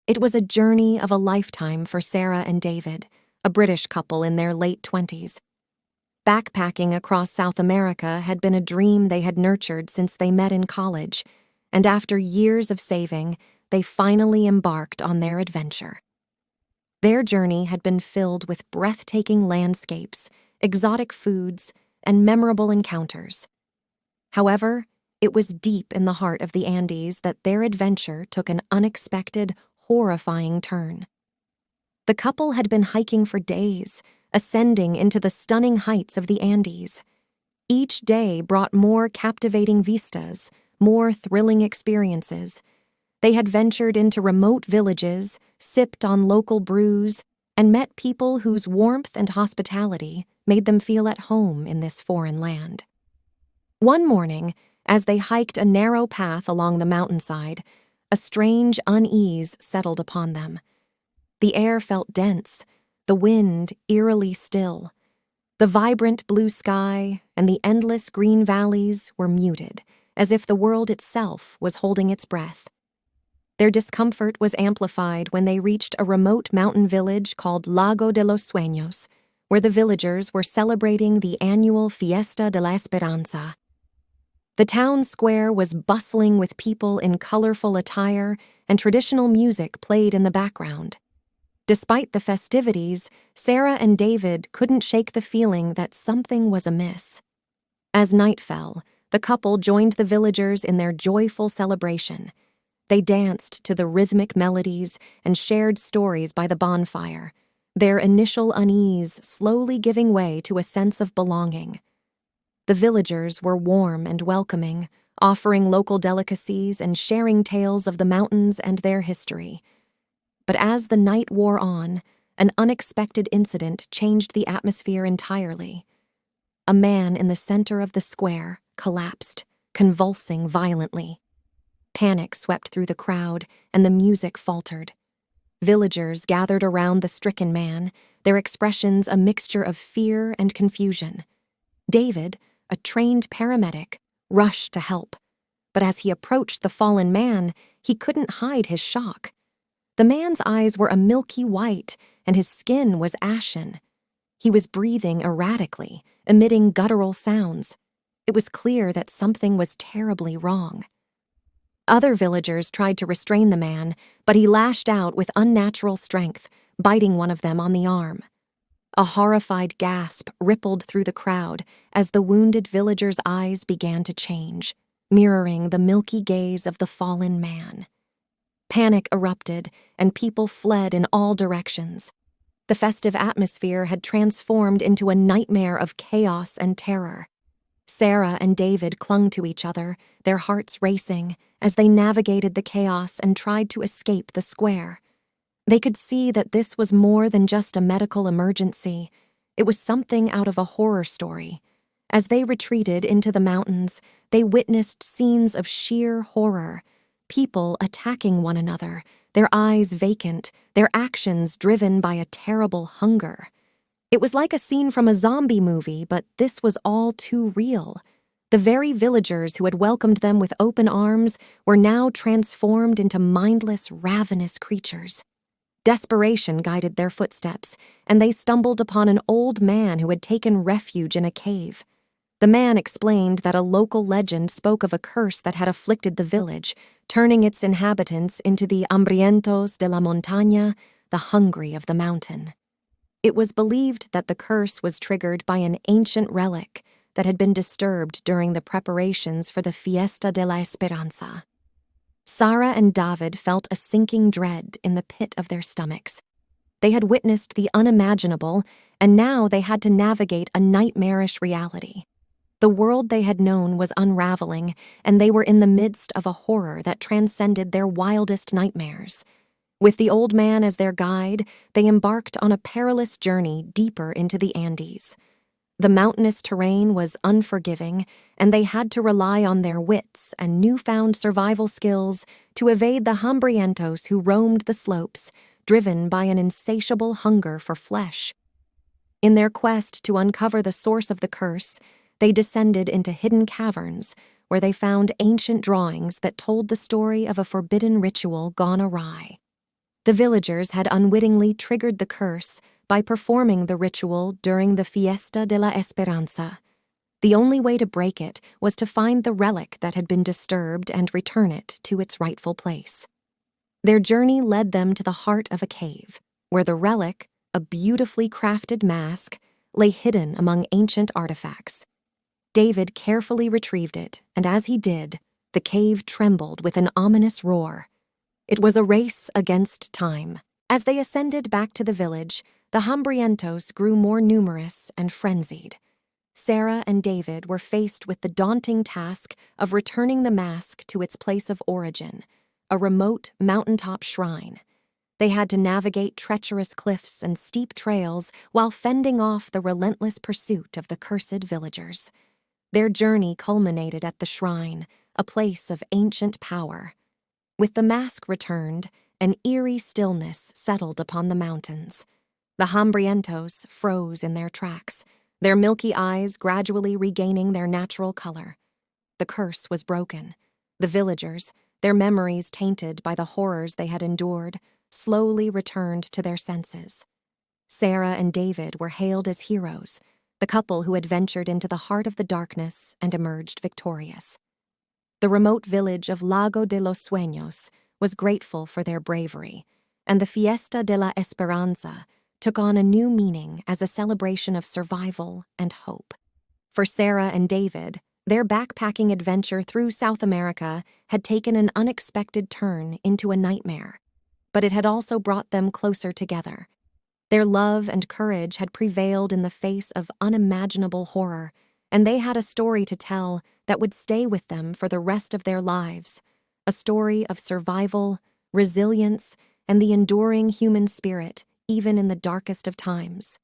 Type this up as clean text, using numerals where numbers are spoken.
It was a journey of a lifetime for Sarah and David, a British couple in their late 20s. Backpacking across South America had been a dream they had nurtured since they met in college, and after years of saving, they finally embarked on their adventure. Their journey had been filled with breathtaking landscapes, exotic foods, and memorable encounters. However, it was deep in the heart of the Andes that their adventure took an unexpected, horrifying turn. The couple had been hiking for days, ascending into the stunning heights of the Andes. Each day brought more captivating vistas, more thrilling experiences. They had ventured into remote villages, sipped on local brews, and met people whose warmth and hospitality made them feel at home in this foreign land. One morning, as they hiked a narrow path along the mountainside, a strange unease settled upon them. The air felt dense, the wind eerily still. The vibrant blue sky and the endless green valleys were muted, as if the world itself was holding its breath. Their discomfort was amplified when they reached a remote mountain village called Lago de los Sueños, where the villagers were celebrating the annual Fiesta de la Esperanza. The town square was bustling with people in colorful attire, and traditional music played in the background. Despite the festivities, Sarah and David couldn't shake the feeling that something was amiss. As night fell, the couple joined the villagers in their joyful celebration. They danced to the rhythmic melodies and shared stories by the bonfire, their initial unease slowly giving way to a sense of belonging. The villagers were warm and welcoming, offering local delicacies and sharing tales of the mountains and their history. But as the night wore on, an unexpected incident changed the atmosphere entirely. A man in the center of the square collapsed, convulsing violently. Panic swept through the crowd, and the music faltered. Villagers gathered around the stricken man, their expressions a mixture of fear and confusion. David, a trained paramedic, rushed to help. But as he approached the fallen man, he couldn't hide his shock. The man's eyes were a milky white, and his skin was ashen. He was breathing erratically, emitting guttural sounds. It was clear that something was terribly wrong. Other villagers tried to restrain the man, but he lashed out with unnatural strength, biting one of them on the arm. A horrified gasp rippled through the crowd as the wounded villager's eyes began to change, mirroring the milky gaze of the fallen man. Panic erupted, and people fled in all directions. The festive atmosphere had transformed into a nightmare of chaos and terror. Sarah and David clung to each other, their hearts racing, as they navigated the chaos and tried to escape the square. They could see that this was more than just a medical emergency. It was something out of a horror story. As they retreated into the mountains, they witnessed scenes of sheer horror. People attacking one another, their eyes vacant, their actions driven by a terrible hunger. It was like a scene from a zombie movie, but this was all too real. The very villagers who had welcomed them with open arms were now transformed into mindless, ravenous creatures. Desperation guided their footsteps, and they stumbled upon an old man who had taken refuge in a cave. The man explained that a local legend spoke of a curse that had afflicted the village, turning its inhabitants into the hambrientos de la montaña, the hungry of the mountain. It was believed that the curse was triggered by an ancient relic that had been disturbed during the preparations for the Fiesta de la Esperanza. Sarah and David felt a sinking dread in the pit of their stomachs. They had witnessed the unimaginable, and now they had to navigate a nightmarish reality. The world they had known was unraveling, and they were in the midst of a horror that transcended their wildest nightmares. With the old man as their guide, they embarked on a perilous journey deeper into the Andes. The mountainous terrain was unforgiving, and they had to rely on their wits and newfound survival skills to evade the hambrientos who roamed the slopes, driven by an insatiable hunger for flesh. In their quest to uncover the source of the curse, they descended into hidden caverns where they found ancient drawings that told the story of a forbidden ritual gone awry. The villagers had unwittingly triggered the curse by performing the ritual during the Fiesta de la Esperanza. The only way to break it was to find the relic that had been disturbed and return it to its rightful place. Their journey led them to the heart of a cave, where the relic, a beautifully crafted mask, lay hidden among ancient artifacts. David carefully retrieved it, and as he did, the cave trembled with an ominous roar. It was a race against time. As they ascended back to the village, the hambrientos grew more numerous and frenzied. Sarah and David were faced with the daunting task of returning the mask to its place of origin, a remote mountaintop shrine. They had to navigate treacherous cliffs and steep trails while fending off the relentless pursuit of the cursed villagers. Their journey culminated at the shrine, a place of ancient power. With the mask returned, an eerie stillness settled upon the mountains. The hambrientos froze in their tracks, their milky eyes gradually regaining their natural color. The curse was broken. The villagers, their memories tainted by the horrors they had endured, slowly returned to their senses. Sarah and David were hailed as heroes, the couple who had ventured into the heart of the darkness and emerged victorious. The remote village of Lago de los Sueños was grateful for their bravery, and the Fiesta de la Esperanza took on a new meaning as a celebration of survival and hope. For Sarah and David, their backpacking adventure through South America had taken an unexpected turn into a nightmare, but it had also brought them closer together. Their love and courage had prevailed in the face of unimaginable horror, and they had a story to tell that would stay with them for the rest of their lives, a story of survival, resilience, and the enduring human spirit, even in the darkest of times.